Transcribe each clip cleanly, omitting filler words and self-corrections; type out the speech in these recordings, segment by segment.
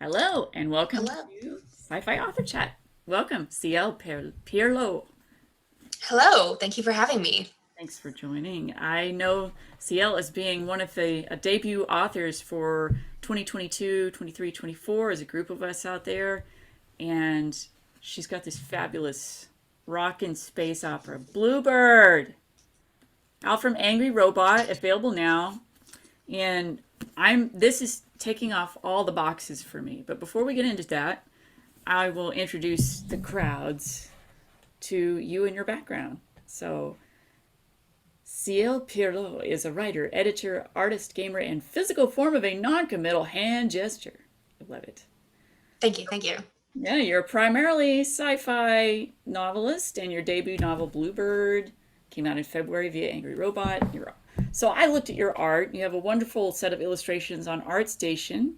Hello, and welcome Hello. to Sci-Fi Author Chat. Welcome, Ciel Pierlot. Hello. Thank you for having me. Thanks for joining. I know Ciel as being one of the debut authors for 2022, 23, 24 as a group of us out there. And she's got this fabulous rockin' space opera, Bluebird, out from Angry Robot, available now. And this is taking off all the boxes for me. But before we get into that, I will introduce the crowds to you and your background. So, Ciel Pierlot is a writer, editor, artist, gamer, and physical form of a non-committal hand gesture. I love it. Thank you. Thank you. Yeah, you're primarily sci-fi novelist, and your debut novel Bluebird came out in February via Angry Robot. So I looked at your art. You have a wonderful set of illustrations on ArtStation.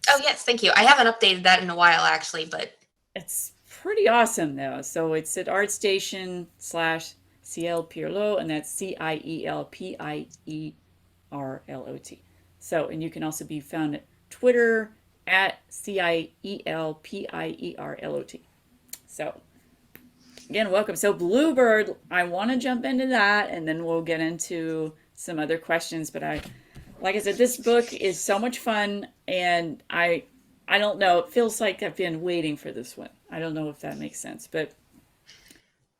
Oh, yes. Thank you. I haven't updated that in a while, actually, but It's pretty awesome though. So it's at ArtStation slash Ciel Pierlot, and that's CIELPIERLOT. So, and you can also be found at Twitter at CIELPIERLOT. So, again, welcome. So, Bluebird, I want to jump into that and then we'll get into some other questions. But like I said, this book is so much fun, and I don't know. It feels like I've been waiting for this one. I don't know if that makes sense, but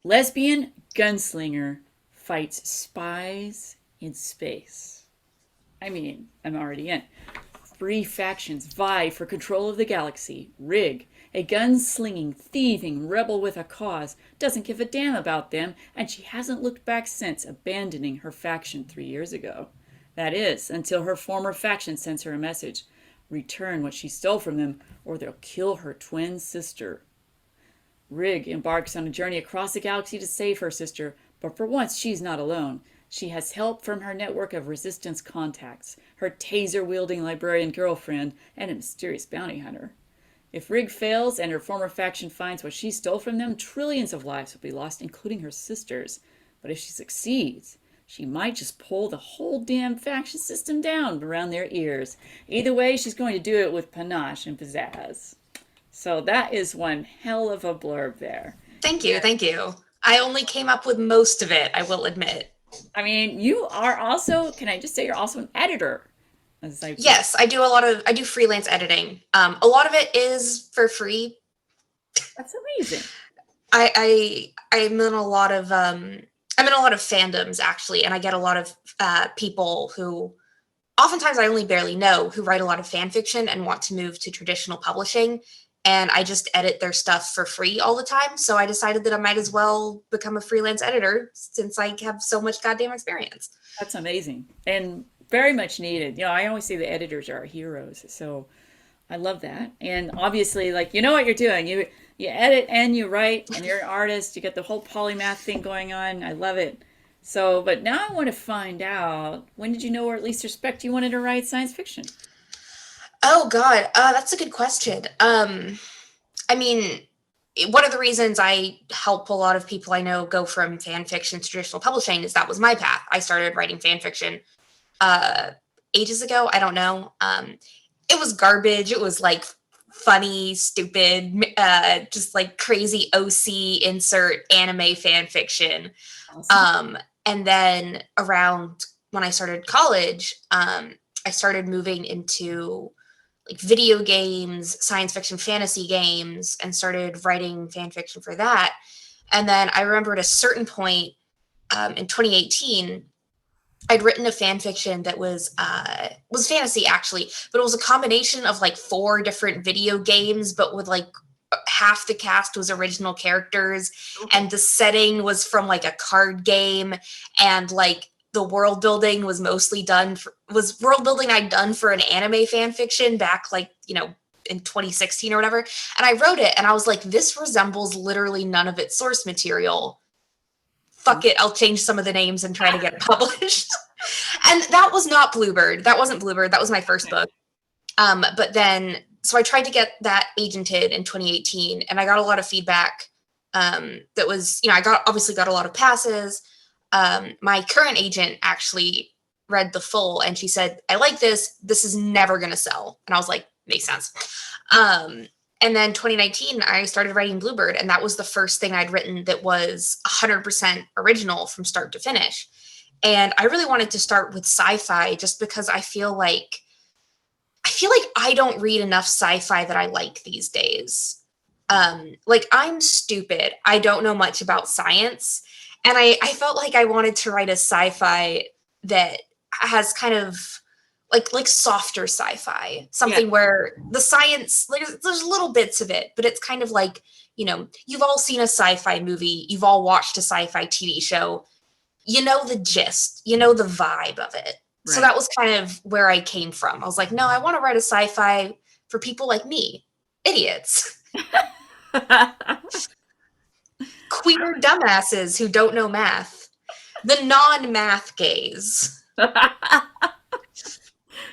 lesbian gunslinger fights spies in space. I mean, I'm already in. Three factions vie for control of the galaxy. Rig, a gunslinging, thieving rebel with a cause, doesn't give a damn about them, and she hasn't looked back since abandoning her faction 3 years ago. That is, until her former faction sends her a message. Return what she stole from them, or they'll kill her twin sister. Rig embarks on a journey across the galaxy to save her sister, but for once she's not alone. She has help from her network of resistance contacts, her taser-wielding librarian girlfriend, and a mysterious bounty hunter. If Rig fails and her former faction finds what she stole from them, trillions of lives will be lost, including her sister's. But if she succeeds, she might just pull the whole damn faction system down around their ears. Either way, she's going to do it with panache and pizzazz. So that is one hell of a blurb there. thank you. Thank you. I only came up with most of it, I will admit. I mean, you are also, can I just say you're also an editor? As I, Yes, I do freelance editing. A lot of it is for free. that's amazing. I'm in a lot of I'm in a lot of fandoms, actually, and I get a lot of people who oftentimes I only barely know, who write a lot of fan fiction and want to move to traditional publishing. And I just edit their stuff for free all the time. So I decided that I might as well become a freelance editor since I have so much goddamn experience. That's amazing. And very much needed. I always say the editors are our heroes. So I love that. And obviously, like, you know what you're doing. You edit and you write, and you're an artist. You get the whole polymath thing going on. I love it. So, but now I want to find out, when did you know, or at least suspect, you wanted to write science fiction? Oh God, that's a good question. I mean, one of the reasons I help a lot of people I know go from fan fiction to traditional publishing is that was my path. I started writing fan fiction uh, ages ago. I don't know. It was garbage. It was like funny, stupid, just like crazy OC insert anime fan fiction. Awesome. And then around when I started college, I started moving into like video games, science fiction, fantasy games, and started writing fan fiction for that. And then I remember at a certain point in 2018, I'd written a fan fiction that was fantasy actually, but it was a combination of like four different video games, but with like half the cast was original characters, Okay. and the setting was from like a card game, and like the world building was mostly was world building I'd done for an anime fan fiction back like, in 2016 or whatever. And I wrote it and I was like, this resembles literally none of its source material. Fuck it, I'll change some of the names and try to get it published. And that was not Bluebird. That wasn't Bluebird. That was my first book. But then, so I tried to get that agented in 2018, and I got a lot of feedback. That was, obviously got a lot of passes. My current agent actually read the full, and she said, "I like this. This is never going to sell." And I was like, makes sense. And then 2019, I started writing Bluebird, and that was the first thing I'd written that was 100% original from start to finish. And I really wanted to start with sci-fi just because I feel like I don't read enough sci-fi that I like these days. Like I'm stupid. I don't know much about science. And I felt like I wanted to write a sci-fi that has kind of like softer sci-fi, Yeah. something where the science, like there's little bits of it, but it's kind of like, you've all seen a sci-fi movie, you've all watched a sci-fi TV show, you know the gist, you know the vibe of it. So Right. that was kind of where I came from. I was like, no, I want to write a sci-fi for people like me, idiots, queer dumbasses who don't know math, the non-math gays,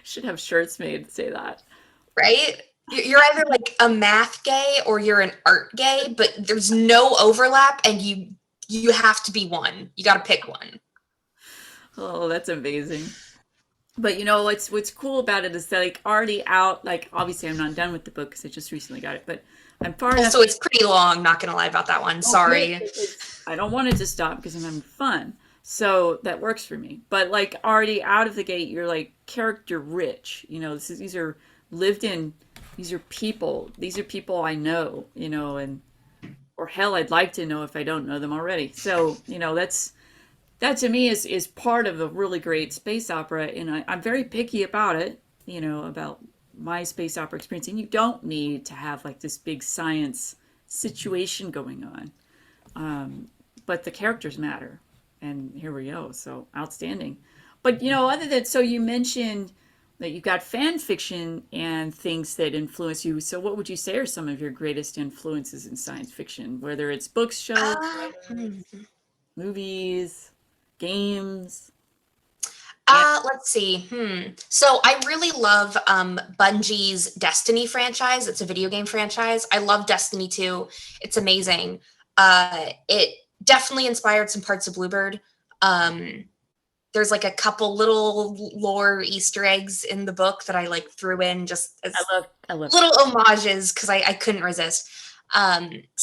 Should have shirts made to say that. right? You're either like a math gay or you're an art gay, but there's no overlap, and you have to be one. You got to pick one. Oh, that's amazing. But what's cool about it is that like already out, like obviously I'm not done with the book because I just recently got it, but I'm far enough. Also, it's pretty long. Not gonna lie about that one. Oh, good. Sorry. I don't want it to stop because I'm having fun. So that works for me. But like already out of the gate, you're like character rich. These are lived in, these are people. These are people I know, and or hell, I'd like to know if I don't know them already. So, that to me is part of a really great space opera, and I'm very picky about it, about my space opera experience. And you don't need to have like this big science situation going on, but the characters matter, and here we go. So outstanding. But other than, so you mentioned that you got fan fiction and things that influence you. So what would you say are some of your greatest influences in science fiction, whether it's books, shows, Hmm. movies, games? Let's see. So I really love Bungie's Destiny franchise. It's a video game franchise. I love Destiny 2. It's amazing. It definitely inspired some parts of Bluebird. Um, there's like a couple little lore Easter eggs in the book that I like threw in just as I love little homages because I couldn't resist. So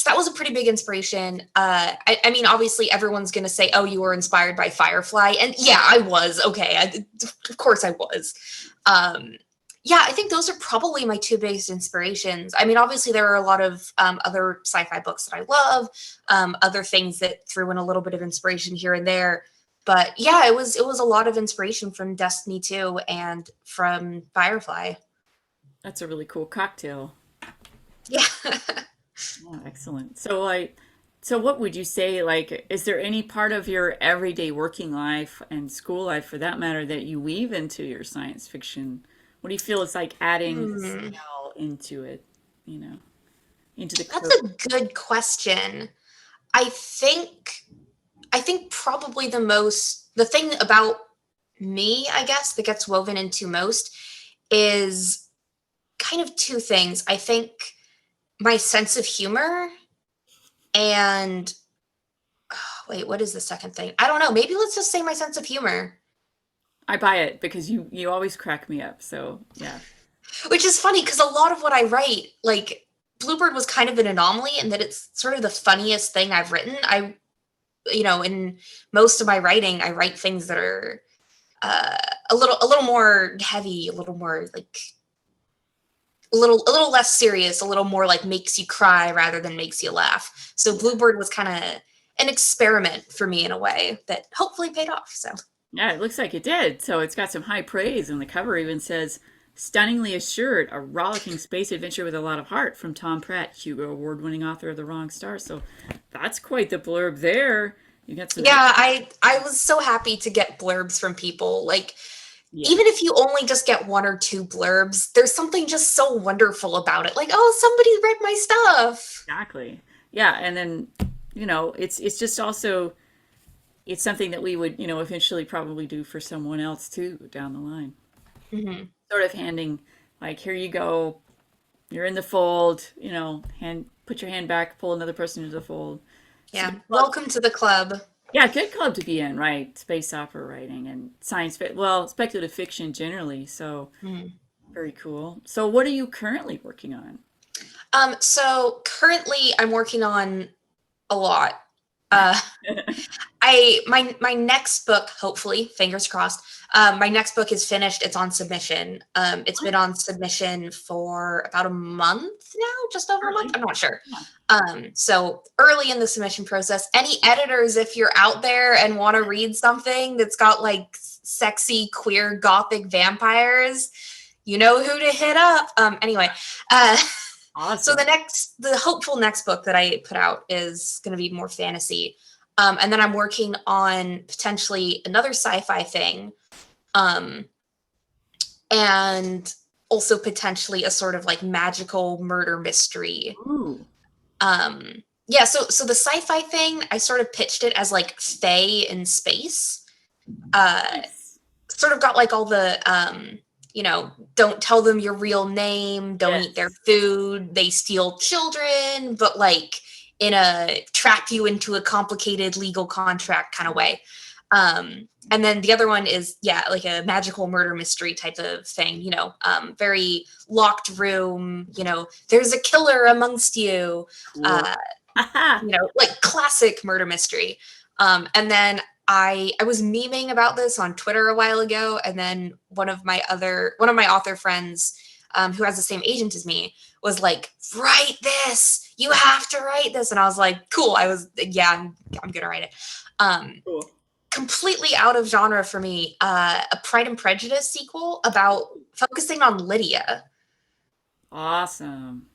that was a pretty big inspiration. I mean, obviously, everyone's going to say, "Oh, you were inspired by Firefly," and yeah, I was. Okay, of course, I was. Yeah, I think those are probably my two biggest inspirations. I mean, obviously, there are a lot of other sci-fi books that I love, other things that threw in a little bit of inspiration here and there. But yeah, it was a lot of inspiration from Destiny 2 and from Firefly. That's a really cool cocktail. Yeah. Oh, excellent. So what would you say, like, is there any part of your everyday working life and school life for that matter that you weave into your science fiction? What do you feel is like adding the Hmm. scale into it, you know, into the That's code? a good question. I think I think probably the thing about me, I guess, that gets woven into most is kind of two things. I think my sense of humor and wait, what is the second thing? I don't know. Maybe let's just say my sense of humor. I buy it because you always crack me up. So yeah. Which is funny because a lot of what I write, like Bluebird was kind of an anomaly in that it's sort of the funniest thing I've written. In most of my writing, I write things that are uh, a little more heavy, a little more like a little less serious, a little more like makes you cry rather than makes you laugh. So Bluebird was kind of an experiment for me in a way that hopefully paid off. So Yeah, it looks like it did. So it's got some high praise, and the cover even says, "Stunningly assured, a rollicking space adventure with a lot of heart" from Tom Pratt, Hugo Award-winning author of The Wrong Star. So that's quite the blurb there. You got some, yeah, I was so happy to get blurbs from people. Like yeah, even if you only just get one or two blurbs, there's something just so wonderful about it. Like, oh, somebody read my stuff. exactly. Yeah, and then it's just also it's something that we would eventually probably do for someone else too down the line. Hmm. Sort of handing like, here you go, you're in the fold. Hand put your hand back, pull another person into the fold. It's a Yeah. good club. Welcome to the club. Yeah, good club to be in, right? Space opera writing and science fiction, well, speculative fiction generally. So, Mhm. Very cool. So what are you currently working on? So currently I'm working on a lot. Uh, my next book, hopefully, fingers crossed. My next book is finished. It's on submission. It's been on submission for about a month now, just over a month. Early. I'm not sure. Yeah. So early in the submission process. Any editors, if you're out there and want to read something that's got like sexy queer gothic vampires, you know who to hit up. Anyway, uh, so Awesome. the hopeful next book that I put out is going to be more fantasy. And then I'm working on potentially another sci-fi thing, um, and also potentially a sort of like magical murder mystery. Ooh, Yeah, so the sci-fi thing, I sort of pitched it as like Fae in space. Uh, nice. Sort of got like all the don't tell them your real name, don't eat their Yes. food, they steal children, but like in a trap you into a complicated legal contract kind of way. And then the other one is, yeah, like a magical murder mystery type of thing, very locked room, there's a killer amongst you, Cool. uh, Aha. like classic murder mystery. And then I was memeing about this on Twitter a while ago, and then one of my author friends, who has the same agent as me, was like, "Write this! You have to write this!" And I was like, "Cool." I'm gonna write it. Um, Cool. Completely out of genre for me. A Pride and Prejudice sequel about focusing on Lydia. Awesome.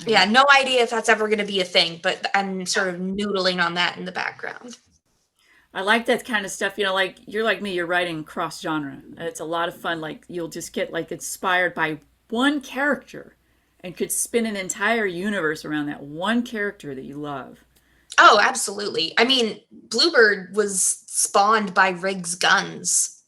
I Yeah, love no idea if that's ever going to be a thing, but I'm sort of noodling on that in the background. I like that kind of stuff. Like you're like me, you're writing cross genre. It's a lot of fun. Like you'll just get like inspired by one character and could spin an entire universe around that one character that you love. Oh, absolutely. I mean, Bluebird was spawned by Riggs guns.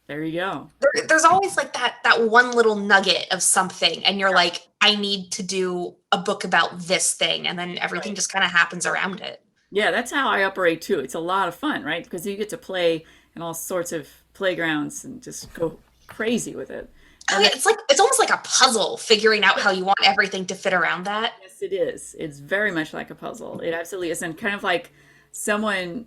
There you go. There's always like that one little nugget of something, and you're like, I need to do a book about this thing, and then everything Right. just kind of happens around it. Yeah, that's how I operate too. It's a lot of fun, right? Because you get to play in all sorts of playgrounds and just go crazy with it. Oh And yeah, then, it's almost like a puzzle figuring out how you want everything to fit around that. yes, it is. It's very much like a puzzle. It absolutely is. And kind of like someone,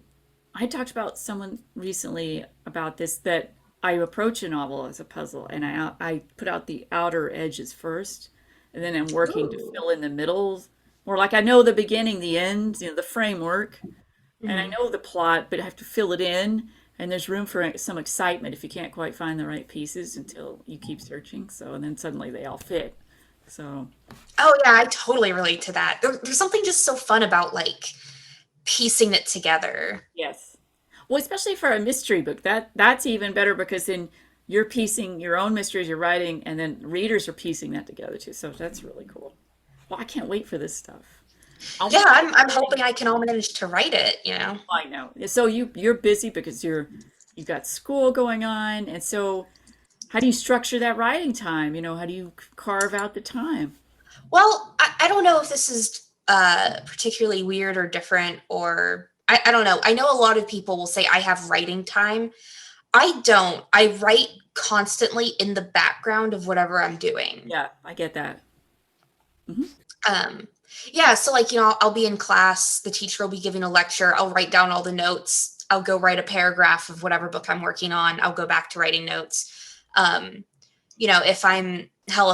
I talked about someone recently about this that I approach a novel as a puzzle and I put out the outer edges first and then I'm working to Ooh. fill in the middle. More like I know the beginning, the end, the framework. And I Mhm. know the plot, but I have to fill it in. And there's room for some excitement if you can't quite find the right pieces until you keep searching. So, and then suddenly they all fit. So, Oh yeah, I totally relate to that. There's something just so fun about like piecing it together. yes. Well, especially for a mystery book, that's even better because then you're piecing your own mysteries you're writing, and then readers are piecing that together too. So that's really cool. Well, I can't wait for this stuff. I Yeah, want to I'm hoping I can all manage to write it. I know. So you're busy because you've got school going on, and so how do you structure that writing time? How do you carve out the time? Well, I don't know if this is particularly weird or different, or I don't know. I know a lot of people will say I have writing time. I don't. I write constantly in the background of whatever I'm doing. Yeah, I get that. Hmm. Um, yeah, so like, I'll be in class, the teacher will be giving a lecture, I'll write down all the notes, I'll go write a paragraph of whatever book I'm working on, I'll go back to writing notes. Um, if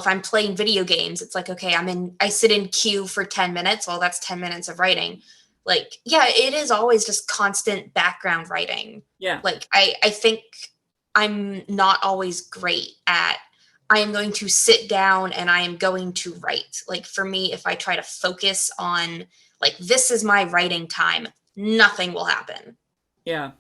I'm playing video games, it's like, okay, I sit in queue for 10 minutes. Well, that's 10 minutes of writing. Like, yeah, it is always just constant background writing. Yeah, Like, I think I'm not always great at, I am going to sit down and I am going to write. Like, for me, if I try to focus on, like, this is my writing time, nothing will happen. yeah.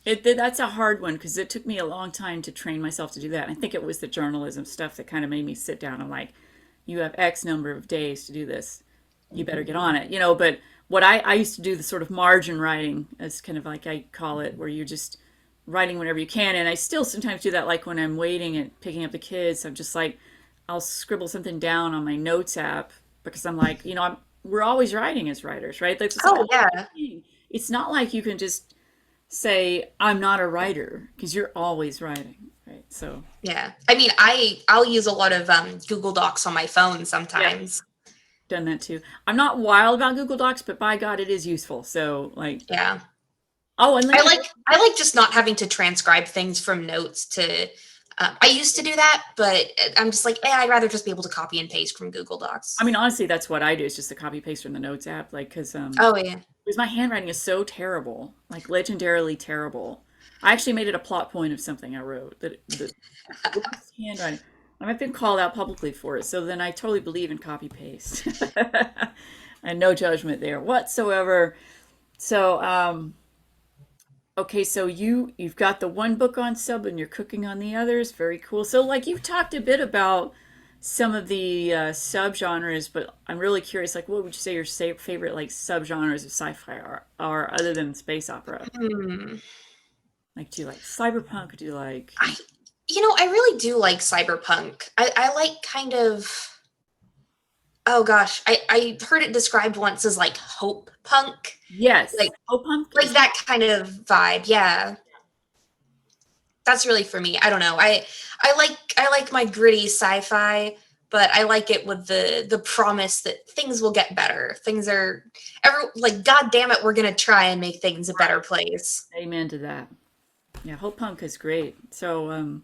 That's a hard one because it took me a long time to train myself to do that. I think it was the journalism stuff that kind of made me sit down. I'm like, you have X number of days to do this. You better get on it. But what I used to do the sort of margin writing, as kind of like I call it, where you're just writing whenever you can. And I still sometimes do that, like when I'm waiting and picking up the kids. I'm just like, I'll scribble something down on my notes app because I'm like, we're always writing as writers, right? That's just like Oh, another yeah. thing. It's not like you can just say I'm not a writer because you're always writing, right? Right. So Yeah. I mean, I'll use a lot of Google Docs on my phone yeah, sometimes. done that too. I'm not wild about Google Docs, but by God, it is useful. So like, Yeah. oh, and let I me. like I like just not having to transcribe things from notes to I used to do that, but I'm just like, I'd rather just be able to copy and paste from Google I Docs. mean, honestly, that's what I do. Is just a copy paste from the Notes app, like Oh yeah. because my handwriting is so terrible, like legendarily terrible. I actually made it a plot point of something I wrote that the worst handwriting. I've been called out publicly for it, so then I totally believe in copy paste. And no judgment there whatsoever. So, okay, so you've got the one book on sub and you're cooking on the others. Very cool. So, like you've talked a bit about some of the subgenres, but I'm really curious. Like, what would you say your favorite like subgenres of sci-fi are other than space opera? Hmm. Like, do you like cyberpunk? Do you like, I I really do like cyberpunk. I like kind of oh gosh, I heard it described once as like hope punk. yes, Like punk like is that kind of vibe. Yeah. That's really for me. I don't know. I like my gritty sci-fi, but I like it with the promise that things will get better. Things are like god damn it, we're going to try and make things a better right. place. Amen to that. Yeah, punk is great. So,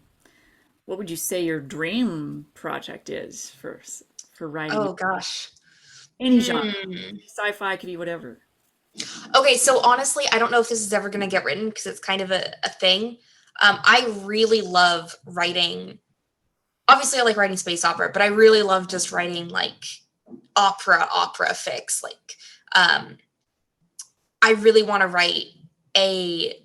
what would you say your dream project is for writing Oh gosh. any genre? Hmm. Sci-fi could be whatever. Okay, so honestly, I don't know if this is ever going to get written because it's kind of a thing. I really love writing. Obviously, I like writing space opera, but I really love just writing like opera fics. Like, um, I really want to write a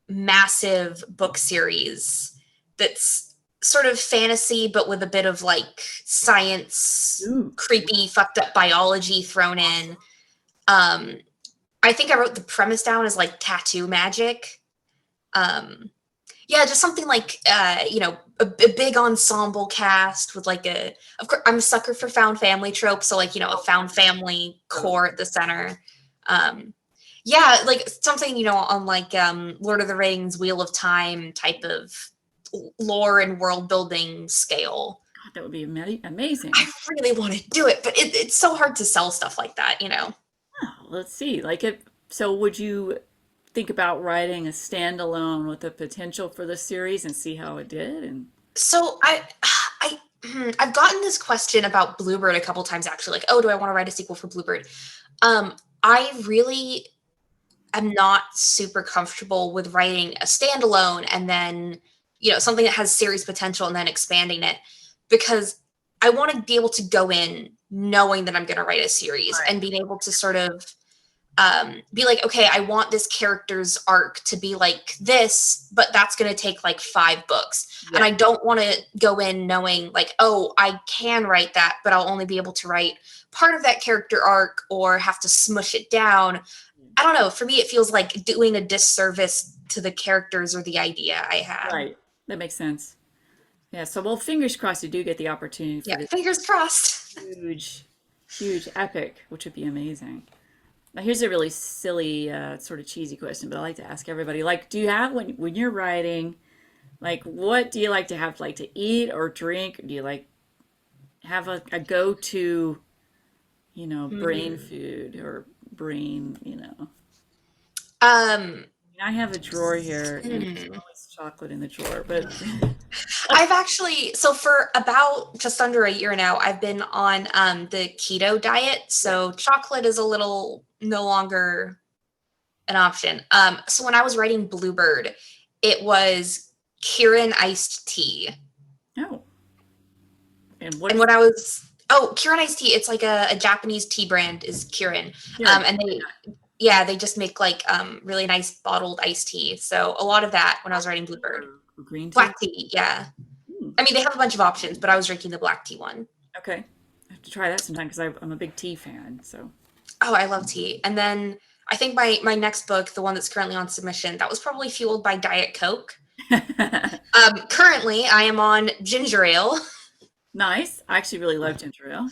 massive book series that's sort of fantasy, but with a bit of like science, Ooh, creepy, fucked up biology thrown in. Um, I think I wrote the premise down as like tattoo magic. Um, yeah, just something like a big ensemble cast with like a. Of course, I'm a sucker for found family tropes, so like a found family totally. core at the center. Um, yeah, like something on like Lord of the Rings, Wheel of Time type of lore and world building scale. God, that would be amazing. I really want to do it, but it's so hard to sell stuff like that. Oh, let's see. Like it. So, would you think about writing a standalone with the potential for the series and see how it did? And So I've gotten this question about Bluebird a couple times actually, like, oh, do I want to write a sequel for Bluebird? I really am not super comfortable with writing a standalone and then, something that has series potential and then expanding it because I want to be able to go in knowing that I'm going to write a series right. and being able to sort of be like, okay, I want this character's arc to be like this, but that's going to take like 5 books. And Yeah. I don't want to go in knowing like, oh, I can write that, but I'll only be able to write part of that character arc or have to smush it down. I don't know. For me, it feels like doing a disservice to the characters or the idea I had. Right. That makes sense. Yeah. So, well, fingers crossed you do get the opportunity for Yeah, this fingers crossed. huge, huge epic, which would be amazing. Now, here's a really silly, sort of cheesy question, but I like to ask everybody. Like, do you have when you're writing, like, what do you like to have, like, to eat or drink? Do you like have a go-to, brain Hmm. food or brain, Um, I have a drawer here, and there's hmm. always chocolate in the drawer, but I've actually so for about just under a year now, I've been on the keto diet. yeah. So chocolate is a little no longer an option. So when I was writing Bluebird, it was Kirin iced tea. No. And what And is when I was Kirin iced tea, it's like a Japanese tea brand is Kirin. here? And they just make like really nice bottled iced tea. So a lot of that when I was writing Bluebird. Or green tea? Black tea, yeah. Hmm. I mean, they have a bunch of options, but I was drinking the black tea one. Okay. I have to try that sometime because I'm a big tea fan. So, Oh, I love tea. And then I think my next book, the one that's currently on submission, that was probably fueled by Diet Coke. Currently, I am on ginger ale. nice. I actually really love ginger ale.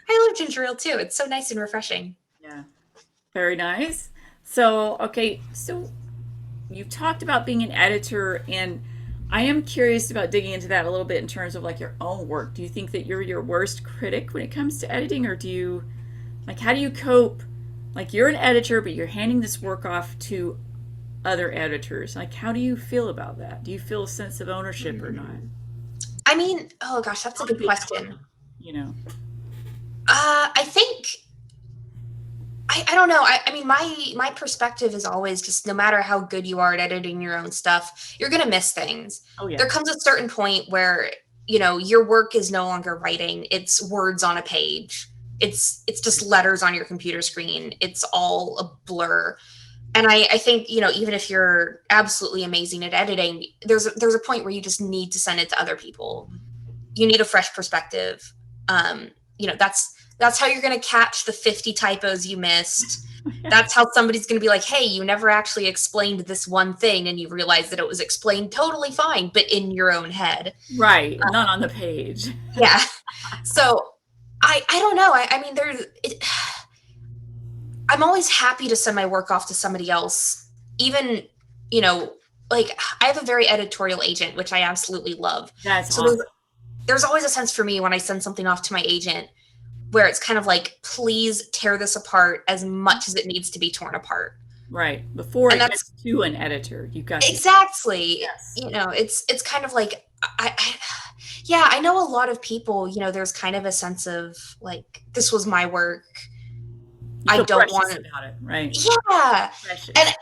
I love ginger ale too. It's so nice and refreshing. Yeah. Very nice. So, okay, so you talked about being an editor, and I am curious about digging into that a little bit in terms of like your own work. Do you think that you're your worst critic when it comes to editing, or do you like how do you cope? Like you're an editor, but you're handing this work off to other editors. Like how do you feel about that? Do you feel a sense of ownership or not? I mean, oh gosh, that's a That would good be question. tough, you know. I think I don't know. I mean, my perspective is always just no matter how good you are at editing your own stuff, you're gonna miss things. Oh yeah. There comes a certain point where your work is no longer writing; it's words on a page. It's just letters on your computer screen. It's all a blur. And I think even if you're absolutely amazing at editing, there's a point where you just need to send it to other people. You need a fresh perspective. That's how you're going to catch the 50 typos you missed. That's how somebody's going to be like, hey, you never actually explained this one thing, and you realize that it was explained totally fine, but in your own head. Right, not on the page. Yeah. So I don't know. I mean, I'm always happy to send my work off to somebody else, even, you know, like I have a very editorial agent, which I absolutely love. That's So awesome. there's always a sense for me when I send something off to my agent where it's kind of like, please tear this apart as much as it needs to be torn apart. Right. Before And it that's gets to an editor, you've got to. exactly, Yes. it's kind of like, yeah, I know a lot of people, there's kind of a sense of like, this was my work. You I feel don't precious want, about it, right? yeah. And Precious.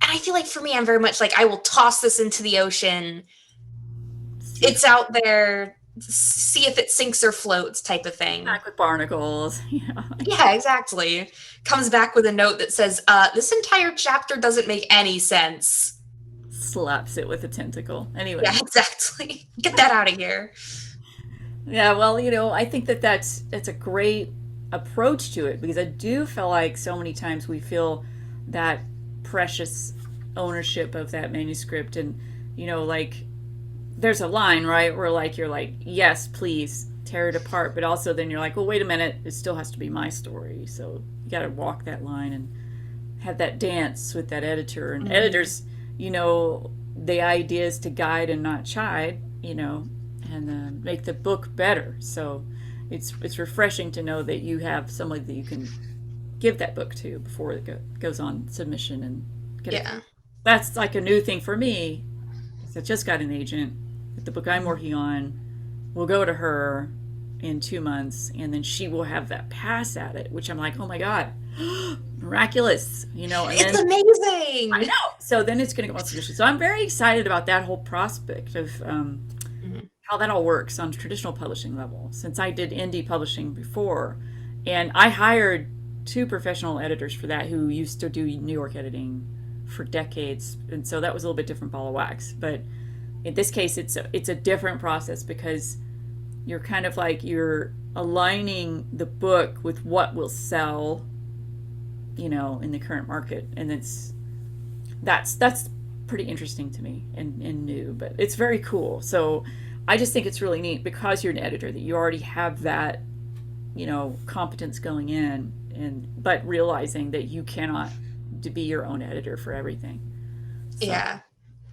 I feel like for me, I'm very much like, I will toss this into the ocean. See if It's out there, see if it sinks or floats type of thing. back with barnacles. Yeah, exactly. Comes back with a note that says, this entire chapter doesn't make any sense. Slaps it with a tentacle. Yeah, Anyway. exactly. Get that out of here. Yeah, well, I think that that's a great approach to it because I do feel like so many times we feel that precious ownership of that manuscript and like there's a line, right, where like you're like, yes, please tear it apart, but also then you're like, well, wait a minute, it still has to be my story. So you got to walk that line and have that dance with that editor. And Mm, editors, the idea is to guide and not chide, and make the book better. So it's refreshing to know that you have somebody that you can give that book to before it goes on submission and get it. yeah. That's like a new thing for me. I just got an agent. The book I'm Mhm. working on will go to her in 2 months, and then she will have that pass at it, which I'm like, oh my god, miraculous, and It's then I amazing. know. So then it's going to go on submission. So I'm very excited about that whole prospect of Mhm. how that all works on traditional publishing level. Since I did indie publishing before, and I hired two professional editors for that who used to do New York editing for decades, and so that was a little bit different ball of wax. But in this case, it's a different process because you're kind of like you're aligning the book with what will sell, in the current market, and that's pretty interesting to me and new, but it's very cool. So I just think it's really neat because you're an editor that you already have that, competence going in, and but realizing that you cannot to be your own editor for everything. So Yeah.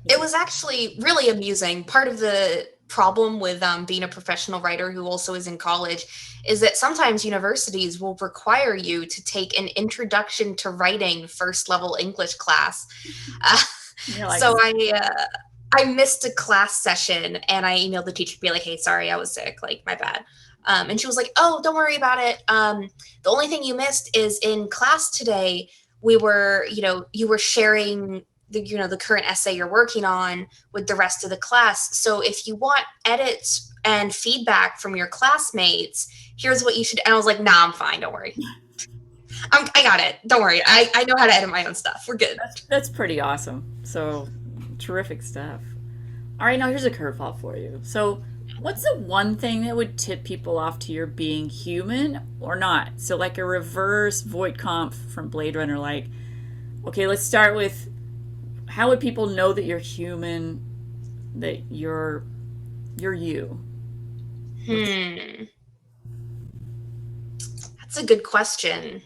it's It a was actually really amusing. Part of the problem with being a professional writer who also is in college is that sometimes universities will require you to take an introduction to writing first level English class. Uh, you're like, so I missed a class session and I emailed the teacher to be like, hey, sorry, I was sick. Like, my bad. And she was like, oh, don't worry about it. The only thing you missed is in class today, you were sharing the current essay you're working on with the rest of the class. So if you want edits and feedback from your classmates, here's what you should. And I was like, nah, I'm fine. Don't worry. I got it. Don't worry. I know how to edit my own stuff. We're good. that's pretty awesome. So terrific stuff. All right, now here's a curveball for you. So, what's the one thing that would tip people off to your being human or not? So, like a reverse Voight-Kampff from Blade Runner, like, okay, let's start with how would people know that you're human, that you're you? What's Hmm. That's a good question.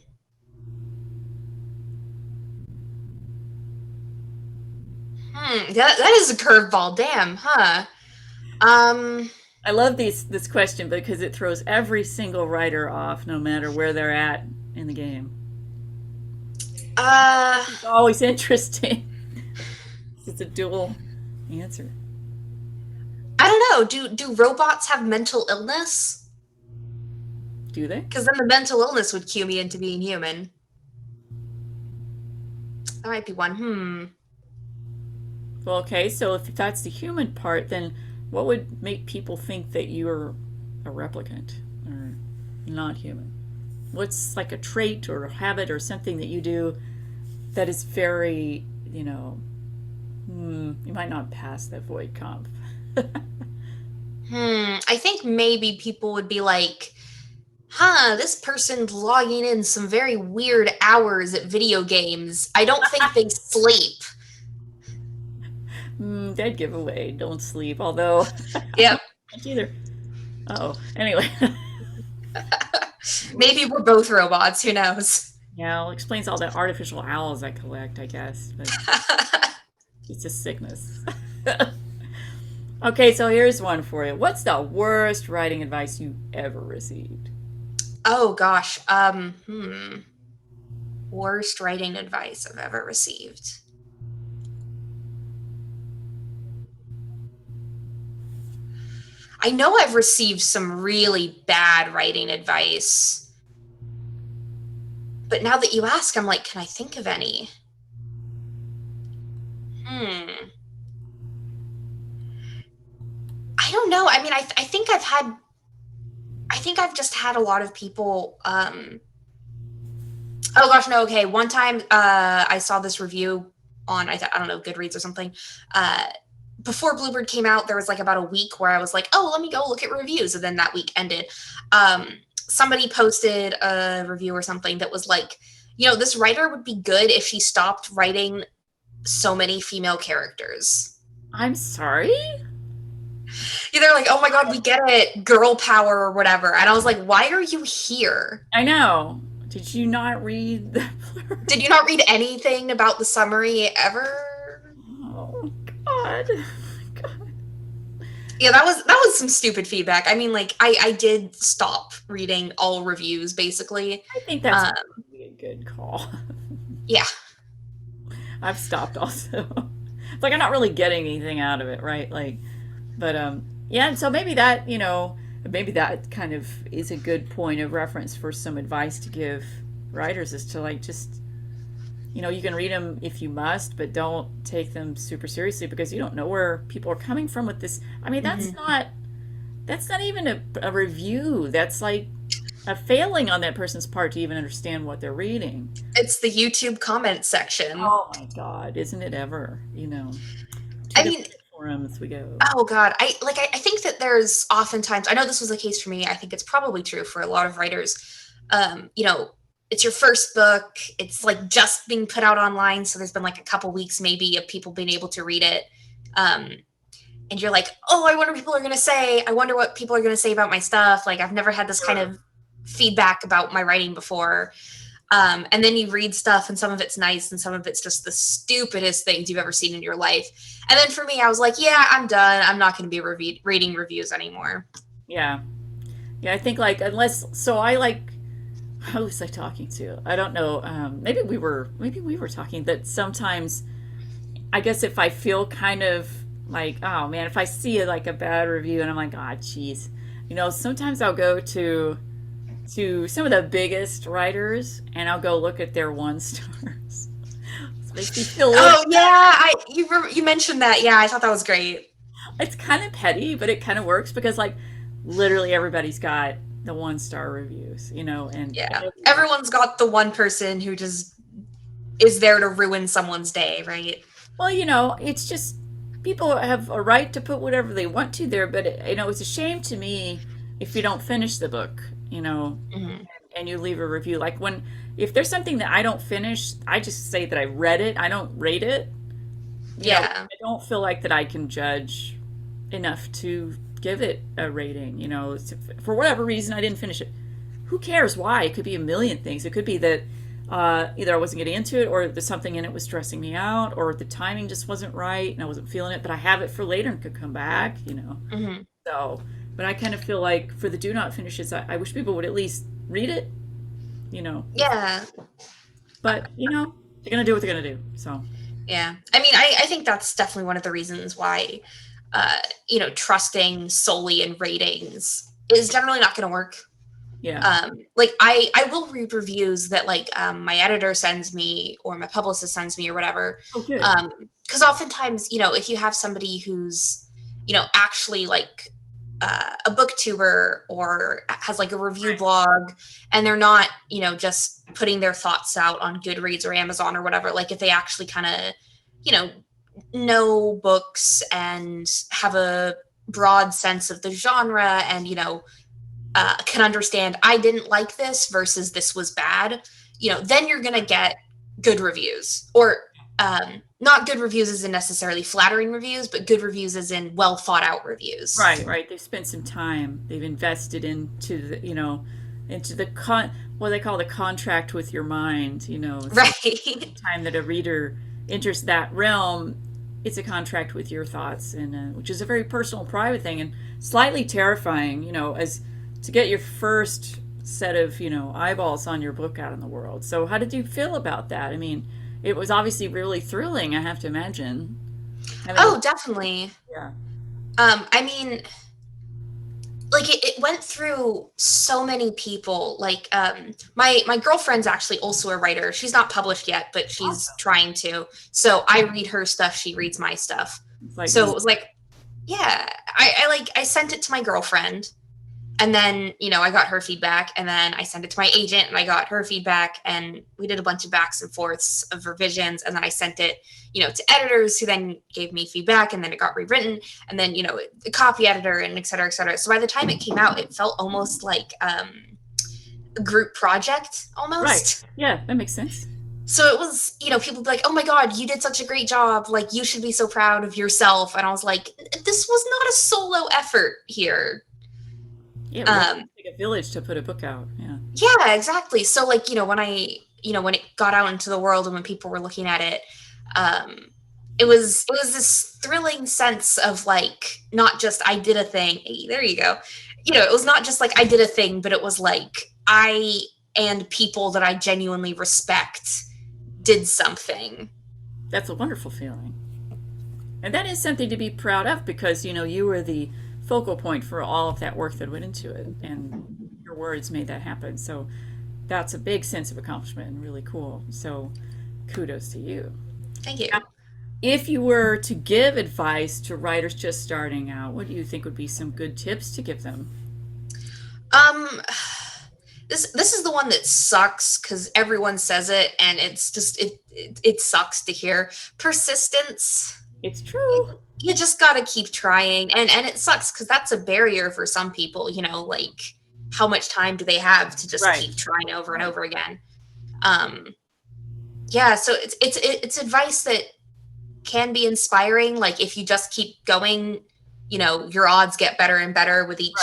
That is a curveball. Damn, huh? Um, I love this question because it throws every single writer off, no matter where they're at in the game. uh, It's always interesting. It's a dual answer. I don't know. Do robots have mental illness? Do they? Because then the mental illness would cue me into being human. That might be one. Well, okay, so if that's the human part, then what would make people think that you're a replicant or not human? What's like a trait or a habit or something that you do that is very, you might not pass that void comp. I think maybe people would be like, huh, this person's logging in some very weird hours at video games. I don't think they sleep. Dead giveaway. Don't sleep. Although, Yep. can't either. Oh, anyway. Maybe we're both robots. Who knows? Yeah, well, explains all the artificial owls I collect, I guess. But it's a sickness. Okay, so here's one for you. What's the worst writing advice you ever received? Oh gosh. Worst writing advice I've ever received. I know I've received some really bad writing advice. But now that you ask, I'm like, can I think of any? I don't know. I mean, I think I've just had a lot of people. Oh gosh, no. Okay, one time I saw this review on I don't know, Goodreads or something. Before Bluebird came out, there was like about a week where I was like, oh, let me go look at reviews, and then that week ended. Somebody posted a review or something that was like, this writer would be good if she stopped writing so many female characters. I'm sorry? They're like, oh my god, we get it, girl power or whatever. And I was like, why are you here? I know. Did you not read the Did you not read anything about the summary ever? Oh God. Yeah, that was some stupid feedback. I mean, like, I did stop reading all reviews, basically. I think that's probably a good call. Yeah. I've stopped also. It's like I'm not really getting anything out of it, right? Like, but yeah, and so maybe that, maybe that kind of is a good point of reference for some advice to give writers is to like just, you can read them if you must, but don't take them super seriously because you don't know where people are coming from with this. I mean, that's not even a review. That's like a failing on that person's part to even understand what they're reading. It's the YouTube comment section. Oh my God, isn't it ever? I mean, forums we go. Oh God, I think that there's oftentimes, I know this was the case for me. I think it's probably true for a lot of writers. It's your first book. It's like just being put out online, so there's been like a couple weeks maybe of people being able to read it. And you're like, oh, I wonder what people are going to say. I wonder what people are going to say about my stuff. Like, I've never had this kind of feedback about my writing before. And then you read stuff and some of it's nice and some of it's just the stupidest things you've ever seen in your life. And then for me, I was like, yeah, I'm done. I'm not going to be reading reviews anymore. Yeah. Yeah, I think like who was I talking to? I don't know. Maybe we were talking that sometimes I guess if I feel kind of like, oh man, if I see like a bad review and I'm like, ah, geez, sometimes I'll go to some of the biggest writers and I'll go look at their 1 stars. It makes me feel you mentioned that. Yeah, I thought that was great. It's kind of petty, but it kind of works because like literally everybody's got the 1-star reviews, and everyone's got the one person who just is there to ruin someone's day, right? Well, it's just people have a right to put whatever they want to there, but it's a shame to me if you don't finish the book, and you leave a review. Like if there's something that I don't finish, I just say that I read it. I don't rate it. I don't feel like that I can judge enough to give it a rating. For whatever reason, I didn't finish it. Who cares why? It could be a million things. It could be that either I wasn't getting into it, or the something in it was stressing me out, or the timing just wasn't right and I wasn't feeling it, but I have it for later and could come back, you know. Hmm. So, but I kind of feel like for the do not finishes, I wish people would at least read it, you know. Yeah. But, you know, they're going to do what they're going to do. So, Yeah. I mean, I think that's definitely one of the reasons why, trusting solely in ratings is generally not going to work. yeah. Like I will read reviews that like my editor sends me or my publicist sends me or whatever. Oh, good. Because oftentimes, if you have somebody who's, actually like a booktuber or has like a review blog, and they're not, just putting their thoughts out on Goodreads or Amazon or whatever, like if they actually kind of, know books and have a broad sense of the genre and, can understand I didn't like this versus this was bad, then you're going to get good reviews or not good reviews as in necessarily flattering reviews, but good reviews as in well thought out reviews. Right. They've spent some time. They've invested into the, into the what they call the contract with your mind, It's Right. the time that a reader enters that realm, it's a contract with your thoughts, and which is a very personal, private thing, and slightly terrifying, as to get your first set of, eyeballs on your book out in the world. So how did you feel about that? I mean, it was obviously really thrilling, I have to imagine. Oh, definitely. Yeah. I mean, like it went through so many people. Like my girlfriend's actually also a writer. She's not published yet, but she's trying to. So I read her stuff, she reads my stuff. So it was like, yeah, I sent it to my girlfriend. And then, I got her feedback, and then I sent it to my agent and I got her feedback, and we did a bunch of backs and forths of revisions. And then I sent it, to editors who then gave me feedback, and then it got rewritten, and then, the copy editor, and et cetera, et cetera. So by the time it came out, it felt almost like a group project almost. Right. Yeah, that makes sense. So it was, people be like, oh my God, you did such a great job. Like, you should be so proud of yourself. And I was like, this was not a solo effort here. Yeah, it take a village to put a book out. Yeah. Yeah, exactly. So like, when it got out into the world and when people were looking at it, it was this thrilling sense of like, not just I did a thing. Hey, there you go. It was not just like I did a thing, but it was like I and people that I genuinely respect did something. That's a wonderful feeling. And that is something to be proud of, because, you were the focal point for all of that work that went into it, and your words made that happen. So that's a big sense of accomplishment and really cool. So kudos to you. Thank you. Now, if you were to give advice to writers just starting out, what do you think would be some good tips to give them? This is the one that sucks because everyone says it, and it's just it sucks to hear. Persistence. It's true. You just got to keep trying, and it sucks because that's a barrier for some people, like how much time do they have to just keep trying over and over again. Yeah, so it's advice that can be inspiring. Like if you just keep going, your odds get better and better with each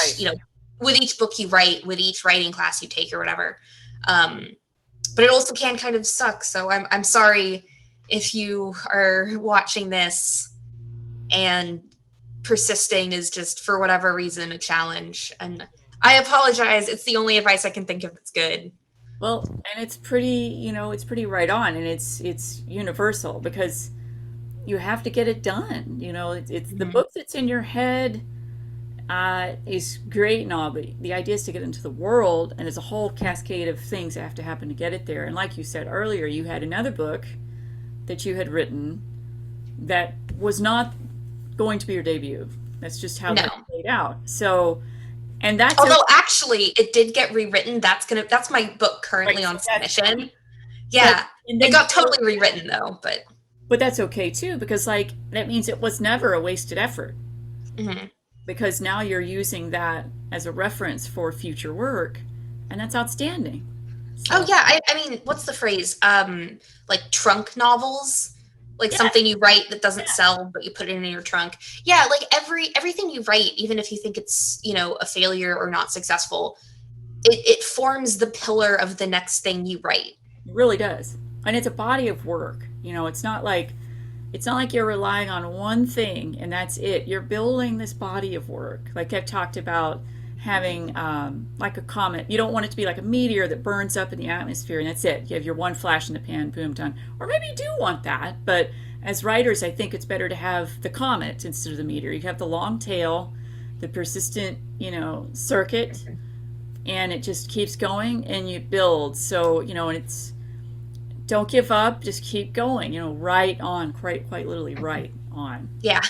with each book you write, with each writing class you take or whatever. But it also can kind of suck, so I'm sorry if you are watching this and persisting is just for whatever reason a challenge, and I apologize. It's the only advice I can think of that's good. Well, and it's pretty, it's pretty right on, and it's universal, because you have to get it done. It's the book that's in your head is great and all, but the idea is to get into the world, and there's a whole cascade of things that have to happen to get it there. And like you said earlier, you had another book that you had written that was not going to be your debut. That's just how that played out. So, and that's although actually it did get rewritten. That's my book currently on submission. Yeah, it got totally rewritten though, but that's okay too, because like that means it was never a wasted effort. Mm-hmm. Because now you're using that as a reference for future work, and that's outstanding. So. Oh yeah, I mean, what's the phrase? Like trunk novels. Like something you write that doesn't sell, but you put it in your trunk. Yeah, like everything you write, even if you think it's, a failure or not successful, it forms the pillar of the next thing you write. It really does. And it's a body of work. It's not like you're relying on one thing and that's it. You're building this body of work. Like I've talked about having like a comet. You don't want it to be like a meteor that burns up in the atmosphere and that's it. You have your one flash in the pan, boom, done. Or maybe you do want that, but as writers, I think it's better to have the comet instead of the meteor. You have the long tail, the persistent, circuit, and it just keeps going and you build. So, and it's don't give up, just keep going, right on, quite literally right on. Yeah.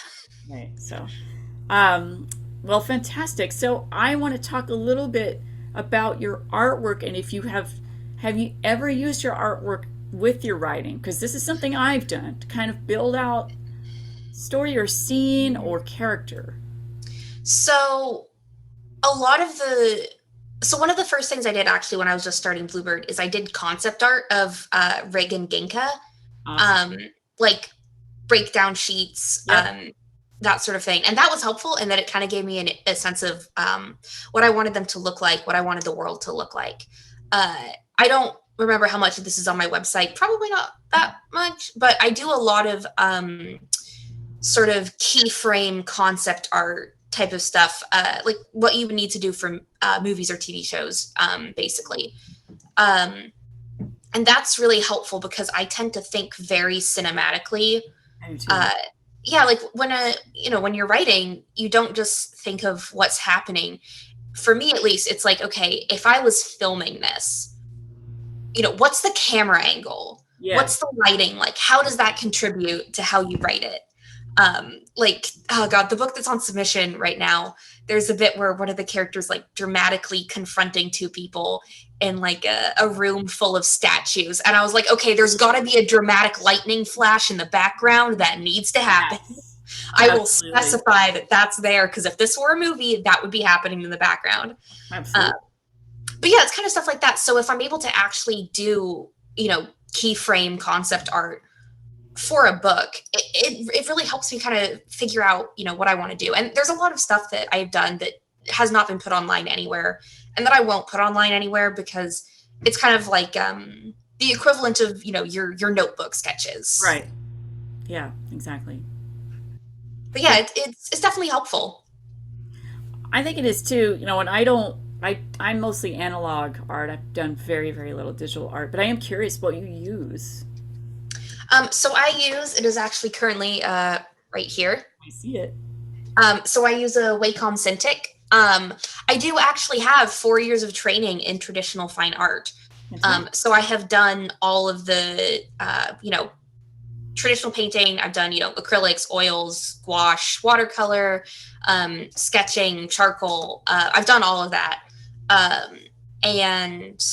Right. So, um, well, fantastic. So I want to talk a little bit about your artwork and if have you ever used your artwork with your writing? Because this is something I've done to kind of build out story or scene or character. So one of the first things I did actually when I was just starting Bluebird is I did concept art of Rig and Ginka, Awesome. like breakdown sheets, Yep. that sort of thing. And that was helpful in that it kind of gave me a sense of what I wanted them to look like, what I wanted the world to look like. I don't remember how much of this is on my website, probably not that much, but I do a lot of sort of keyframe concept art type of stuff, like what you would need to do for movies or TV shows, basically. And that's really helpful because I tend to think very cinematically. I do too. Uh, yeah, like when you're writing, you don't just think of what's happening. For me, at least, it's like, okay, if I was filming this, what's the camera angle? What's Yes. the lighting? Like, how does that contribute to how you write it? Like, oh God, the book that's on submission right now, there's a bit where one of the characters like dramatically confronting two people in like a room full of statues. And I was like, okay, there's got to be a dramatic lightning flash in the background that needs to happen. Yes. I will Absolutely. specify that that's there because if this were a movie, that would be happening in the background. Uh, Absolutely. but yeah, it's kind of stuff like that. So if I'm able to actually do, keyframe concept art for a book, it really helps me kind of figure out, what I want to do. And there's a lot of stuff that I've done that has not been put online anywhere and that I won't put online anywhere because it's kind of like the equivalent of, your notebook sketches. Right. Yeah, exactly. But yeah, it's definitely helpful. I think it is too, and I'm mostly analog art. I've done very, very little digital art, but I am curious what you use. So it is actually currently right here. I see it. So I use a Wacom Cintiq. I do actually have 4 years of training in traditional fine art. Fantastic. So I have done all of the, traditional painting. I've done, acrylics, oils, gouache, watercolor, sketching, charcoal. I've done all of that. Um, and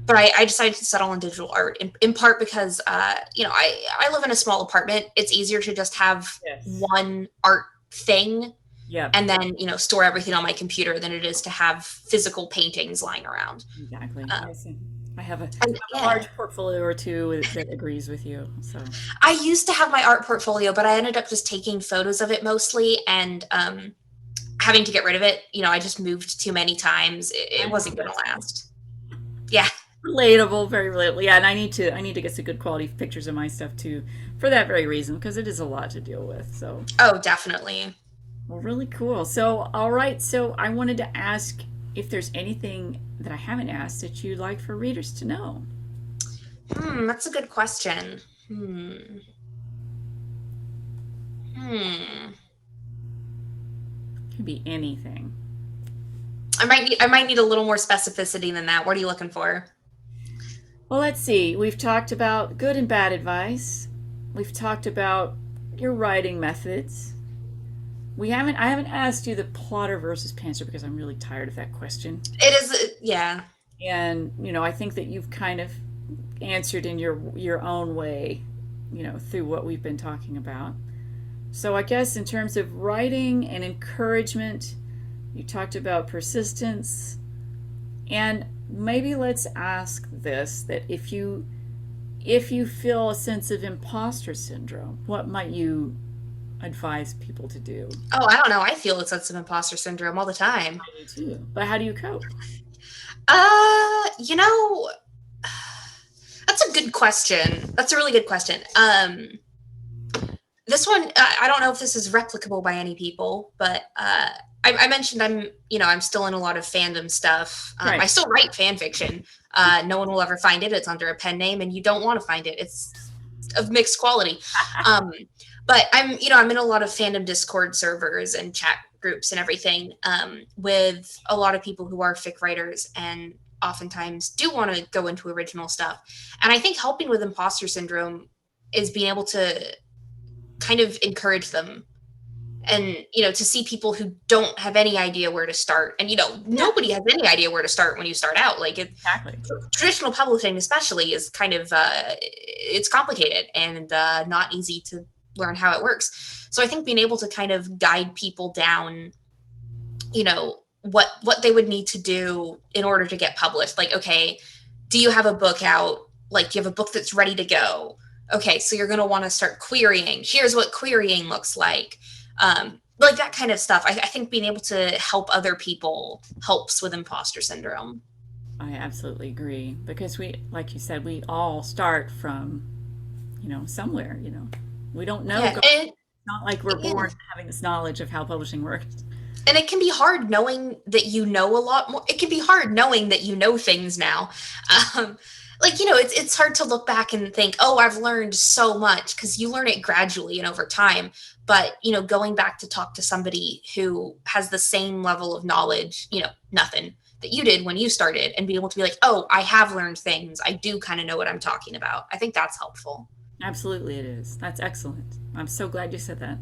but I decided to settle on digital art in part because, I live in a small apartment. It's easier to just have Yes. one art thing Yep. and then, store everything on my computer than it is to have physical paintings lying around. Exactly. Uh, I see. I have and a yeah, large portfolio or two that agrees with you. So I used to have my art portfolio, but I ended up just taking photos of it mostly and having to get rid of it. I just moved too many times. It I know wasn't going to that's last. Yeah. relatable, very relatable. Yeah, and I need to get some good quality pictures of my stuff too, for that very reason, because it is a lot to deal with. So, Oh, definitely. well, really cool. So, all right. So, I wanted to ask if there's anything that I haven't asked that you'd like for readers to know. That's a good question. Hmm. Hmm. Could be anything. I might need a little more specificity than that. What are you looking for? Well, let's see. We've talked about good and bad advice. We've talked about your writing methods. I haven't asked you the plotter versus pantser because I'm really tired of that question. It is, yeah. And, I think that you've kind of answered in your own way, through what we've been talking about. So I guess in terms of writing and encouragement, you talked about persistence. And maybe let's ask this that if you feel a sense of imposter syndrome, what might you advise people to do? Oh, I don't know. I feel a sense of imposter syndrome all the time. I do too. But how do you cope? Uh, you know, That's a good question. That's a really good question. This one, I don't know if this is replicable by any people, but I mentioned I'm still in a lot of fandom stuff. Right. I still write fan fiction. No one will ever find it. It's under a pen name, and you don't want to find it. It's of mixed quality. But I'm in a lot of fandom Discord servers and chat groups and everything with a lot of people who are fic writers and oftentimes do want to go into original stuff. And I think helping with imposter syndrome is being able to kind of encourage them and to see people who don't have any idea where to start. And nobody has any idea where to start when you start out. Like Exactly. Traditional publishing especially is kind of it's complicated and not easy to learn how it works. So I think being able to kind of guide people down what they would need to do in order to get published. Like, okay, do you have a book out? Like, do you have a book that's ready to go? Okay, so you're going to want to start querying. Here's what querying looks like. Like that kind of stuff. I think being able to help other people helps with imposter syndrome. I absolutely agree, because like you said, we all start from, somewhere, we don't know. Yeah, It's not like we're born having this knowledge of how publishing works. and it can be hard knowing that you know a lot more. It can be hard knowing that you know things now. It's hard to look back and think, oh, I've learned so much, because you learn it gradually and over time. But, going back to talk to somebody who has the same level of knowledge, nothing that you did when you started, and be able to be like, oh, I have learned things. I do kind of know what I'm talking about. I think that's helpful. Absolutely, it is. That's excellent. I'm so glad you said that.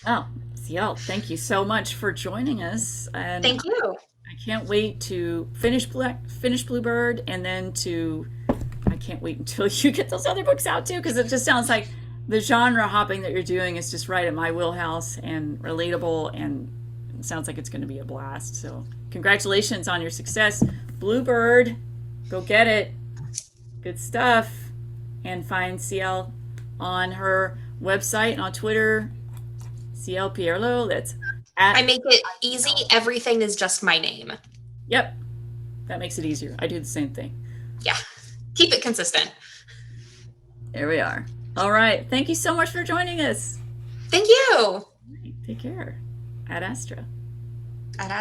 Well, Ciel, thank you so much for joining us. And Thank you. I can't wait to finish Bluebird, and then I can't wait until you get those other books out too, because it just sounds like the genre hopping that you're doing is just right at my wheelhouse and relatable, and it sounds like it's going to be a blast. So congratulations on your success. Bluebird, go get it. Good stuff. And find Ciel on her website and on Twitter, Ciel Pierlot. That's I make it easy. Everything is just my name. Yep. That makes it easier. I do the same thing. Yeah. Keep it consistent. There we are. All right. Thank you so much for joining us. Thank you. Take care. Ad Astra.